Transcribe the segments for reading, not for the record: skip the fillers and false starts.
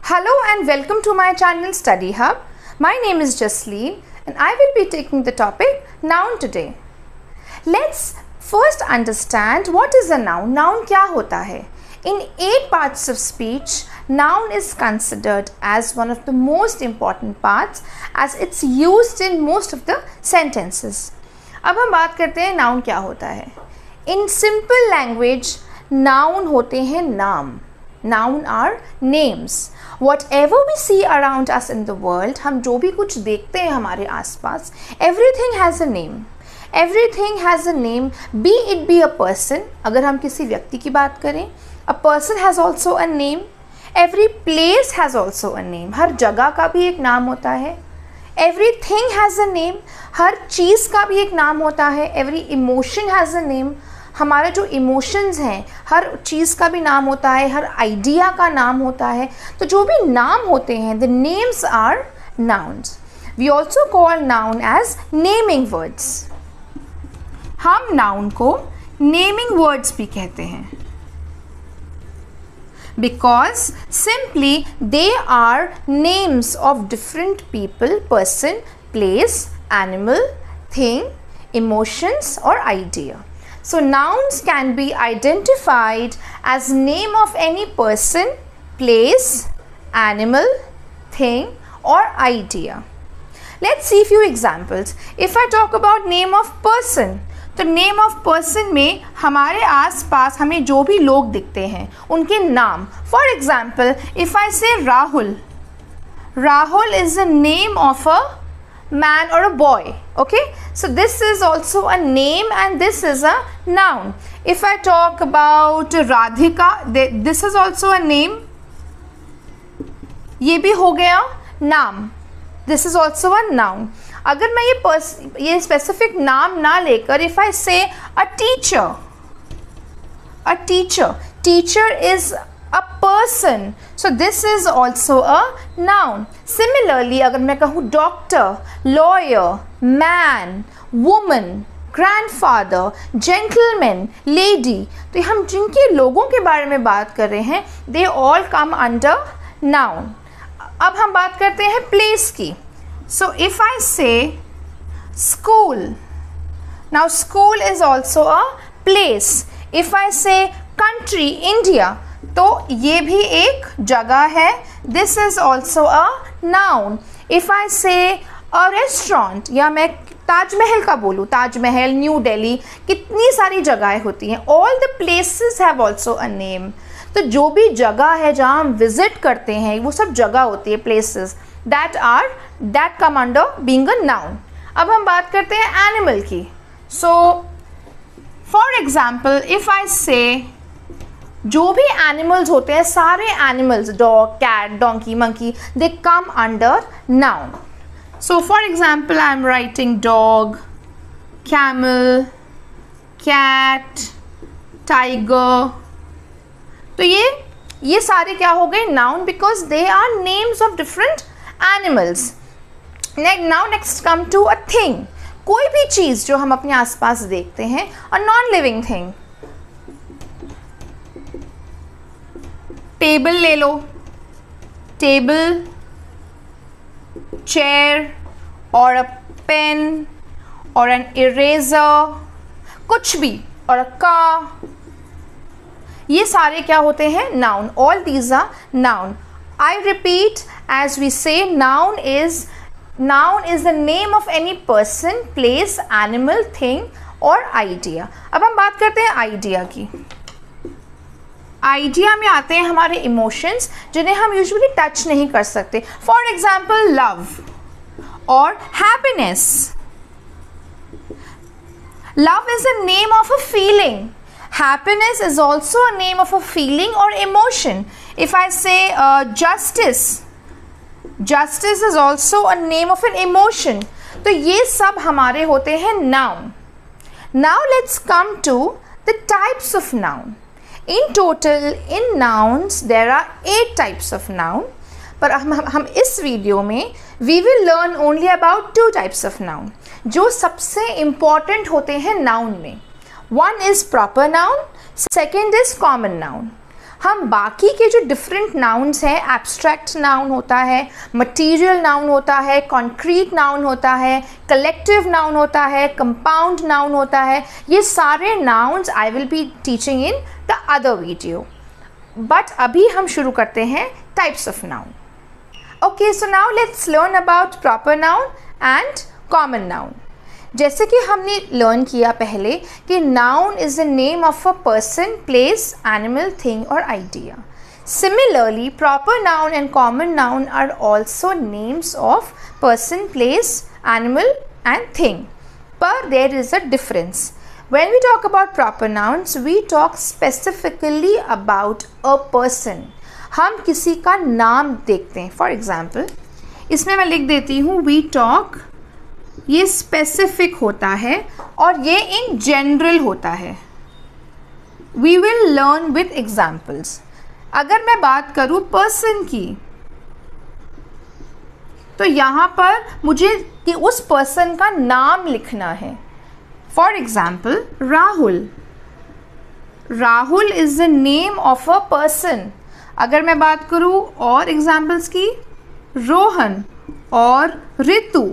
Hello and welcome to my channel Study Hub. My name is Jasleen and I will be taking the topic noun today. Let's first understand what is a noun. Noun क्या होता है? In 8 parts of speech, noun is considered as one of the most important parts as it's used in most of the sentences. अब हम बात करते हैं noun क्या होता है. In simple language, noun होते हैं नाम. Noun are names. Whatever we see around us in the world, हम जो भी कुछ देखते हैं हमारे आसपास, everything has a name. Everything has a name, be it be a person. अगर हम किसी व्यक्ति की बात करें, a person has also a name. Every place has also a name. हर जगह का भी एक नाम होता है. Everything has a name. हर चीज़ का भी एक नाम होता है. Every emotion has a name. हमारे जो इमोशंस हैं, हर चीज़ का भी नाम होता है, हर आइडिया का नाम होता है. तो जो भी नाम होते हैं, the names are nouns. We also call noun as naming words. हम नाउन को नेमिंग वर्ड्स भी कहते हैं because simply they are names of different people, person, place, animal, thing, emotions और idea. So nouns can be identified as name of any person, place, animal, thing or idea. Let's see few examples. If I talk about name of person, तो name of person में हमारे आसपास हमें जो भी लोग दिखते हैं उनके नाम. For example, if I say Rahul, Rahul is the name of a man or a boy. Okay, so this is also a name and this is a noun. If I talk about Radhika, this is also a name. ये भी हो गया नाम. This is also a noun. अगर मैं ये specific नाम ना लेकर, if I say a teacher, teacher is a person, so this is also a noun. Similarly, अगर मैं कहूँ doctor, lawyer, man, woman, grandfather, gentleman, lady, तो हम जिनके लोगों के बारे में बात कर रहे हैं, they all come under noun. अब हम बात करते हैं place की. So if I say school, now school is also a place. If I say country, India, तो ये भी एक जगह है. This is also a noun. If I say a restaurant, या मैं ताजमहल का बोलूँ, ताजमहल, न्यू दिल्ली, कितनी सारी जगहें होती हैं. All the places have also a name. तो जो भी जगह है जहाँ हम विजिट करते हैं, वो सब जगह होती है, places that come under being a noun. अब हम बात करते हैं एनिमल की. So for example, if I say जो भी एनिमल्स होते हैं, सारे animals, dog, cat, donkey, monkey, they come under noun. So for example, I am writing dog, camel, cat, tiger. तो ये सारे क्या हो गए? Noun, because they are names of different animals. Now next come to a thing. कोई भी चीज़ जो हम अपने आसपास देखते हैं, a non living thing. Table ले लो, टेबल, चेयर और अ पेन और एन इरेजर, कुछ भी, और अ कार. ये सारे क्या होते हैं? Noun. All these are noun. I repeat, as we say, noun is the name of any person, place, animal, thing और आइडिया. अब हम बात करते हैं आइडिया की. आइडिया में आते हैं हमारे इमोशंस, जिन्हें हम यूजुअली टच नहीं कर सकते. फॉर एग्जाम्पल, लव और happiness. Love is a name of a feeling. Happiness is also a name of a feeling और emotion. If I say justice, justice is also a name of an emotion. तो ये सब हमारे होते हैं noun. Now let's come to the types of noun. In total, in nouns, there are 8 types of noun. पर हम इस video में we will learn only about 2 types of noun, जो सबसे important होते हैं noun में. One is proper noun, second is common noun. हम बाकी के जो डिफरेंट नाउन्स हैं, एब्स्ट्रैक्ट नाउन होता है, मटीरियल नाउन होता है, कॉन्क्रीट नाउन होता है, कलेक्टिव नाउन होता है, कंपाउंड नाउन होता है, ये सारे nouns I will be teaching in the other video. But अभी हम शुरू करते हैं types of noun. Okay, so now let's learn about proper noun and common noun. जैसे कि हमने लर्न किया पहले कि noun is the name of a person, place, animal, thing और idea. Similarly proper noun and common noun are also names of person, place, animal and thing. But there is a difference. When we talk about proper nouns, we talk specifically about a person. हम किसी का नाम देखते हैं. For example, इसमें मैं लिख देती हूँ we talk. ये स्पेसिफिक होता है और ये इन जनरल होता है. We will learn with examples. अगर मैं बात करूँ पर्सन की, तो यहाँ पर मुझे कि उस पर्सन का नाम लिखना है. For example Rahul. Rahul is the name of a person. अगर मैं बात करूँ और एग्जाम्पल्स की, रोहन और ऋतु,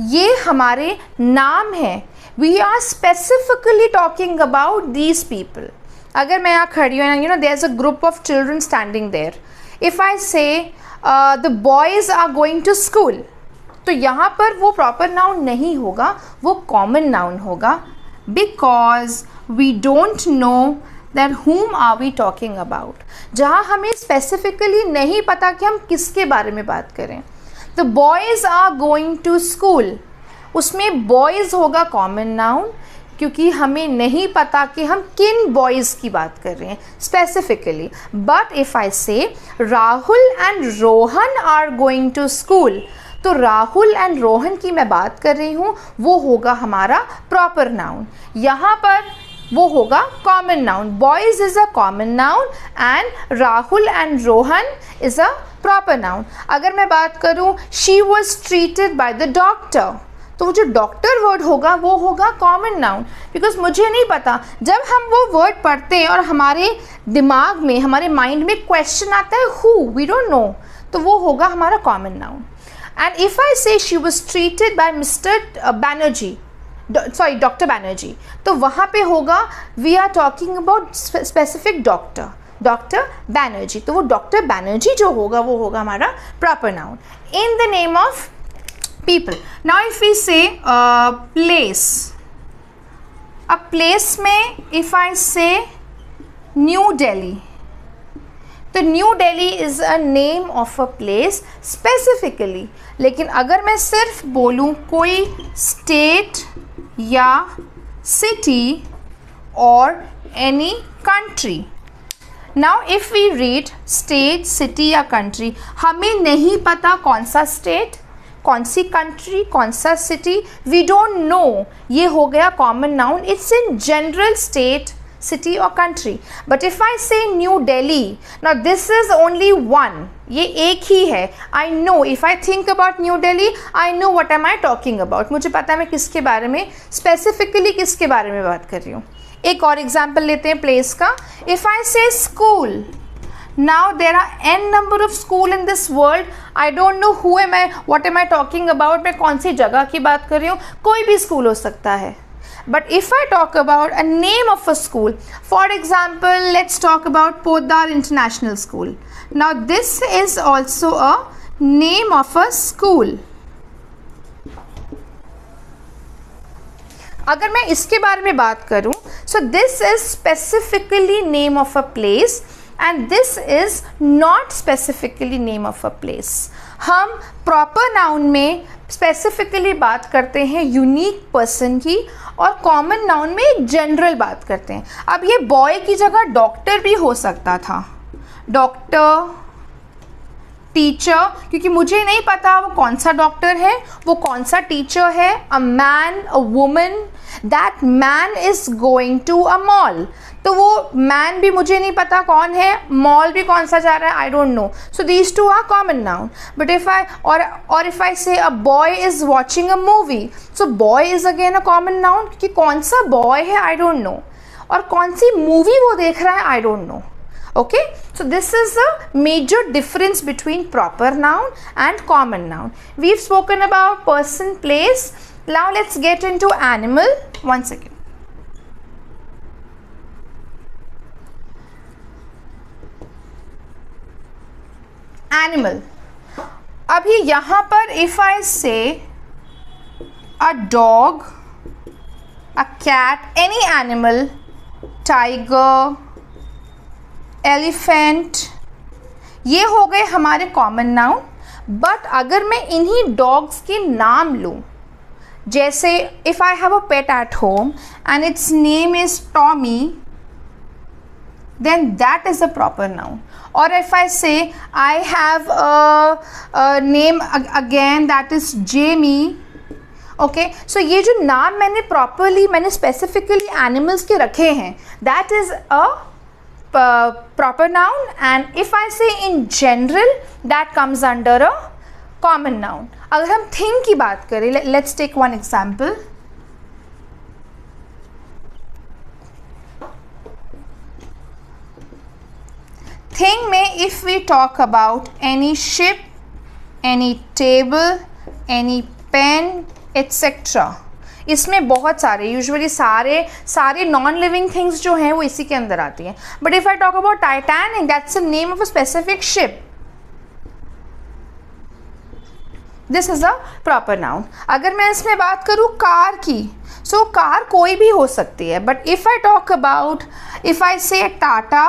ये हमारे नाम हैं. We are specifically talking about these people. अगर मैं यहाँ खड़ी हूँ, you know there is a group of children standing there. If I say the boys are going to school, तो यहाँ पर वो प्रॉपर नाउन नहीं होगा, वो कॉमन नाउन होगा. Because we don't know that whom are we talking about. जहाँ हमें स्पेसिफिकली नहीं पता कि हम किसके बारे में बात करें. The boys are going to school. उसमें boys होगा कॉमन नाउन, क्योंकि हमें नहीं पता कि हम किन बॉयज़ की बात कर रहे हैं specifically. But if I say Rahul and Rohan are going to school, तो राहुल एंड रोहन की मैं बात कर रही हूँ, वो होगा हमारा प्रॉपर नाउन. यहाँ पर वो होगा common noun. Boys is a common noun and Rahul and Rohan is a proper noun. अगर मैं बात करूँ she was treated by the doctor, तो वो जो डॉक्टर वर्ड होगा वो होगा कॉमन नाउन. बिकॉज मुझे नहीं पता, जब हम वो वर्ड पढ़ते हैं और हमारे दिमाग में, हमारे माइंड में क्वेश्चन आता है हु, वी डोंट नो, तो वो होगा हमारा common noun. And if I say she was treated by mister Banerjee, sorry doctor Banerjee, तो वहाँ पे होगा we are talking about specific doctor, doctor Banerjee. तो वो डॉक्टर बैनर्जी जो होगा वो होगा हमारा proper noun. In the name of people. Now if we say place, अब प्लेस में if I say New Delhi, तो New Delhi is a name of a place specifically. लेकिन अगर मैं सिर्फ बोलूँ कोई स्टेट या सिटी और any country. Now if we read state, city या कंट्री, हमें नहीं पता कौन सा स्टेट, कौन सी कंट्री, कौन सा सिटी, वी डोंट नो. ये हो गया common noun. It's in general state, city or country. But if I say New Delhi, now this is only one, ये एक ही है. I know, if I think about New Delhi, I know what am I talking about. मुझे पता है मैं किसके बारे में, specifically किसके बारे में बात कर रही हूँ. एक और एग्जाम्पल लेते हैं प्लेस का. If I say school, now there are n number of school in this world. I don't know who am I, what am I talking about. मैं कौन सी जगह की बात कर रही हूँ, कोई भी स्कूल हो सकता है. But if I talk about a name of a school, for example, let's talk about Poddar International School. Now this is also a name of a school. अगर मैं इसके बारे में बात करूं, so this is specifically name of a place and this is not specifically name of a place. हम proper noun में specifically बात करते हैं यूनिक पर्सन की, और कॉमन नाउन में एक जनरल बात करते हैं. अब ये बॉय की जगह डॉक्टर भी हो सकता था, डॉक्टर, टीचर, क्योंकि मुझे नहीं पता वो कौन सा डॉक्टर है, वो कौन सा टीचर है. A man, a woman, that man is going to a mall, तो वो मैन भी मुझे नहीं पता कौन है, मॉल भी कौन सा जा रहा है, I don't know. So these two are common noun. But if I और if I say a boy is watching a movie, so boy is again a common noun, क्योंकि कौन सा बॉय है आई डोंट नो. और कौन सी movie वो देख रहा है I don't no. Okay, so this is a major difference between proper noun and common noun. We've spoken about person, place. Now let's get into animal. One second. Animal. अभी यहाँ पर if I say a dog, a cat, any animal, tiger, elephant, ये हो गए हमारे common noun. But अगर मैं इन्हीं डॉग्स के नाम लूँ, जैसे if I have a pet at home and it's name is Tommy, then that is a proper noun. और if I say I have a name again that is Jamie. Okay, so ये जो नाम मैंने specifically animals के रखे हैं, that is a proper noun. And if I say in general, that comes under a common noun. अगर हम thing की बात करें, let's take one example. Thing में if we talk about any ship, any table, any pen, etc. इसमें बहुत सारे usually सारे नॉन लिविंग थिंग्स जो हैं वो इसी के अंदर आती हैं. But if I talk about Titanic, that's the name of a specific ship. This is a proper noun. अगर मैं इसमें बात करूँ कार की, सो कार कोई भी हो सकती है. But if I talk about, if I से टाटा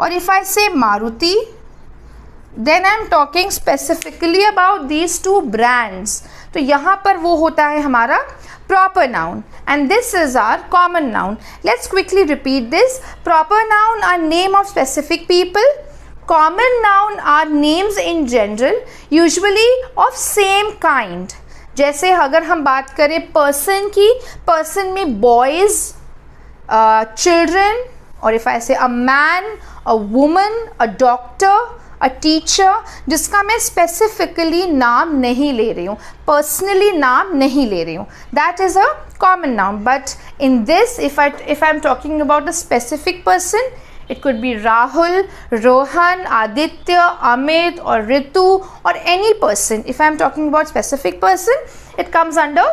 और इफ आई से Maruti, then I'm talking specifically about these two brands. तो यहाँ पर वो होता है हमारा proper noun and this is our common noun. Let's quickly repeat this. Proper noun are name of specific people. Common noun are names in general, usually of same kind. जैसे अगर हम बात करें person की, person में boys, children, और if I say a man, a woman, a doctor, a teacher, जिसका मैं स्पेसिफिकली नाम नहीं ले रही हूँ, पर्सनली नाम नहीं ले रही हूँ, that is a common noun. But in this if I am talking about a specific person, it could be Rahul, Rohan, Aditya, Amit और रितु और any person. If I am talking about specific person, it comes under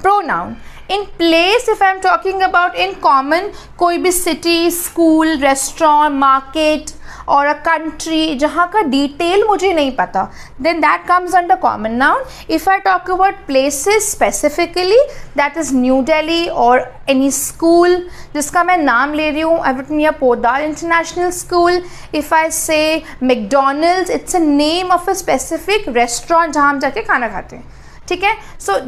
pronoun. In place, if I am talking about in common, कोई भी city, school, restaurant, market और a country जहाँ का detail मुझे नहीं पता, then that comes under common noun. If I talk about places specifically, that is New Delhi or any school जिसका मैं नाम ले रही हूँ, I've written here Podar International School. If I say McDonald's, it's a name of a specific restaurant जहाँ हम जाके खाना खाते हैं. ठीक है? So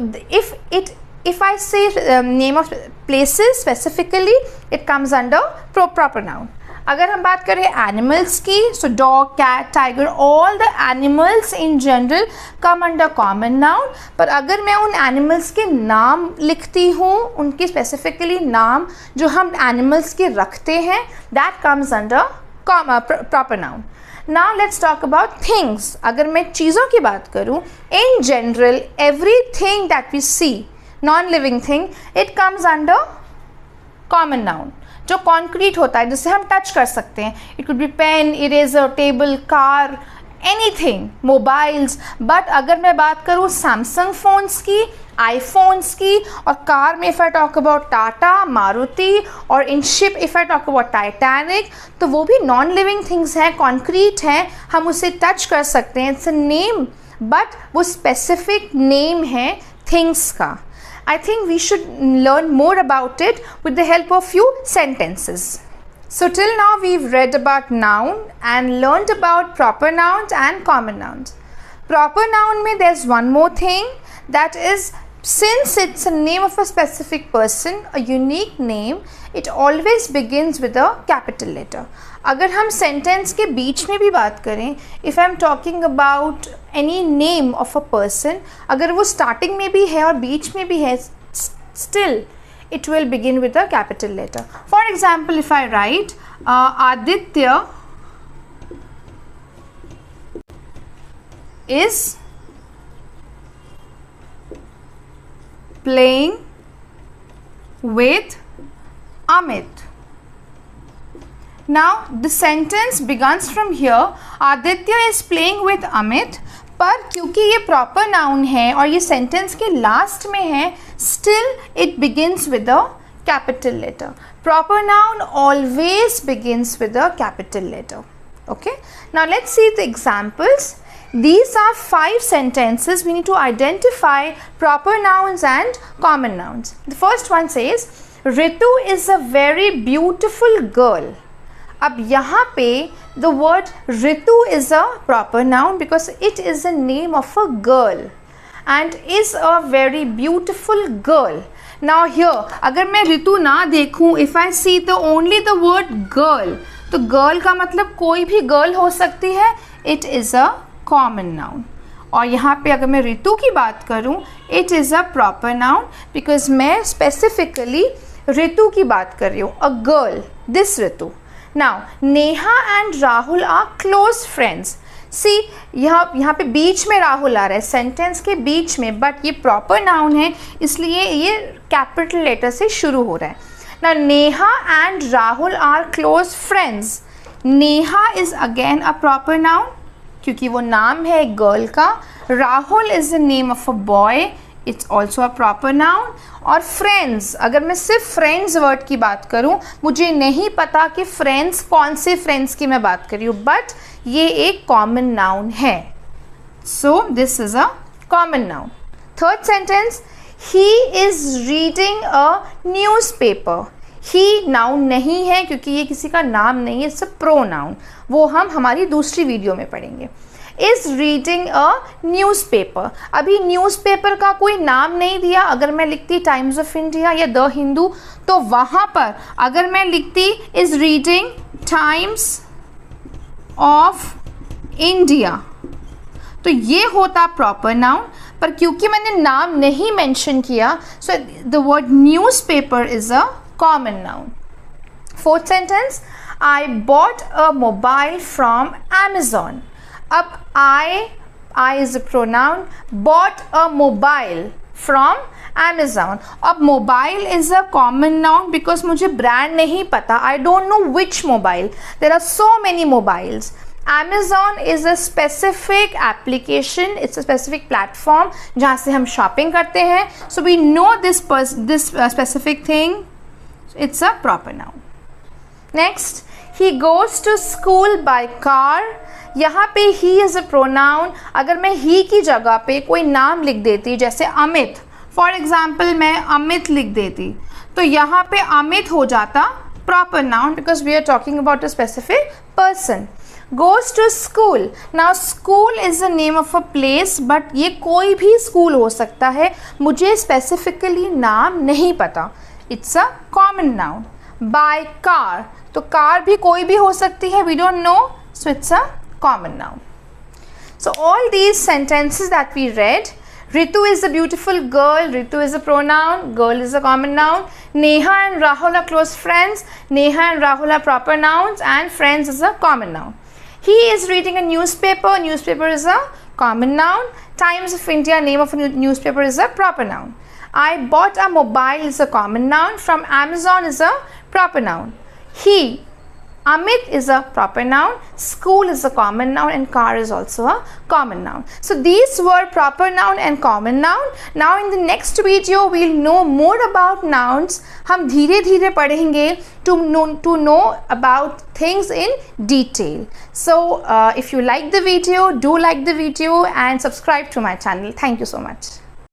if I say name of places specifically, it comes under proper noun. अगर हम बात करें animals की, so dog, cat, tiger, all the animals in general come under common noun. पर अगर मैं उन animals के नाम लिखती हूँ, उनकी specifically नाम जो हम animals के रखते हैं, that comes under proper noun. Now let's talk about things. अगर मैं चीज़ों की बात करूँ, in general everything that we see, non-living thing, it comes under common noun. जो concrete होता है, जिसे हम touch कर सकते हैं, it could be pen, eraser, table, car, anything, mobiles. but अगर मैं बात करूँ Samsung phones की, iPhones की, और कार में if I talk about Tata, Maruti, और in ship if I talk about Titanic, तो वो भी non-living things हैं, concrete हैं, हम उसे touch कर सकते हैं. it's a name, but वो specific name है things का. I think we should learn more about it with the help of few sentences. So till now we've read about noun and learned about proper nouns and common nouns. Proper noun में there's one more thing, that is, since it's a name of a specific person, a unique name, it always begins with a capital letter. अगर हम sentence के बीच में भी बात करें, if I'm talking about any name of a person, अगर वो starting में भी है और बीच में भी है, still it will begin with a capital letter. For example, if I write Aditya is playing with Amit. Now the sentence begins from here. Aditya is playing with Amit. पर क्योंकि ये प्रॉपर नाउन है और ये sentence के last में है, still it begins with a capital letter. Proper noun always begins with a capital letter. Okay, now let's see the examples. These are 5 sentences. We need to identify proper nouns and common nouns. The first one says, Ritu is a very beautiful girl. अब यहाँ पे the word Ritu is a proper noun because it is the name of a girl and is a very beautiful girl. Now here, अगर मैं ऋतु ना देखूँ, if I see only the word girl, तो girl का मतलब कोई भी girl हो सकती है. It is a common noun. और यहाँ पे अगर मैं ऋतु की बात करूँ, it is a proper noun because मैं स्पेसिफिकली ऋतु की बात कर रही हूँ. A girl, this Ritu. Now Neha and Rahul are close friends. See यहाँ पे बीच में राहुल आ रहा है, सेंटेंस के बीच में, बट ये प्रॉपर नाउन है इसलिए ये कैपिटल लेटर से शुरू हो रहा है. Now Neha and Rahul are close friends. Neha is again a proper noun क्योंकि वो नाम है एक गर्ल का. Rahul is the name of a boy. It's also a proper noun. और friends, अगर मैं सिर्फ friends वर्ड की बात करूँ, मुझे नहीं पता कि friends कौन से friends की मैं बात कर रही हूँ, बट ये एक common noun है. So this is a common noun. Third sentence, he is reading a newspaper. he noun नहीं है क्योंकि ये किसी का नाम नहीं है, इट्स अ प्रोनाउन. वो हम हमारी दूसरी वीडियो में पढ़ेंगे. is reading a newspaper. अभी न्यूज़पेपर का कोई नाम नहीं दिया. अगर मैं लिखती टाइम्स ऑफ इंडिया या द हिंदू, तो वहाँ पर अगर मैं लिखती is reading times of India, तो ये होता प्रॉपर नाउन. पर क्योंकि मैंने नाम नहीं मेंशन किया, so the word newspaper is a common noun. Fourth sentence, I bought a mobile from Amazon. अब I is a pronoun, bought a mobile from Amazon. अब mobile is a common noun because मुझे brand नहीं पता. I don't know which mobile, there are so many mobiles. Amazon is a specific application, it's a specific platform जहाँ से हम shopping करते हैं. So we know this specific thing, it's a proper noun. Next, he goes to school by car. यहाँ पे he is a pronoun. अगर मैं he की जगह पे कोई नाम लिख देती, जैसे अमित, for example मैं अमित लिख देती, तो यहाँ पे अमित हो जाता proper noun because we are talking about a specific person. Goes to school. Now school is the name of a place, but ये कोई भी स्कूल हो सकता है, मुझे स्पेसिफिकली नाम नहीं पता. It's a common noun. By car, तो कार भी कोई भी हो सकती है, we don't know, so it's a common noun. So all these sentences that we read, Ritu is a beautiful girl, Ritu is a pronoun, girl is a common noun. Neha and Rahul are close friends, Neha and Rahul are proper nouns, and friends is a common noun. He is reading a newspaper, newspaper is a common noun. Times of India, name of a newspaper is a proper noun. I bought a mobile is a common noun. From Amazon is a proper noun. He, Amit is a proper noun, school is a common noun, and car is also a common noun. So these were proper noun and common noun. Now in the next video we'll know more about nouns. हम धीरे धीरे पढ़ेंगे to know about things in detail. So if you like the video, do like the video and subscribe to my channel. Thank you so much.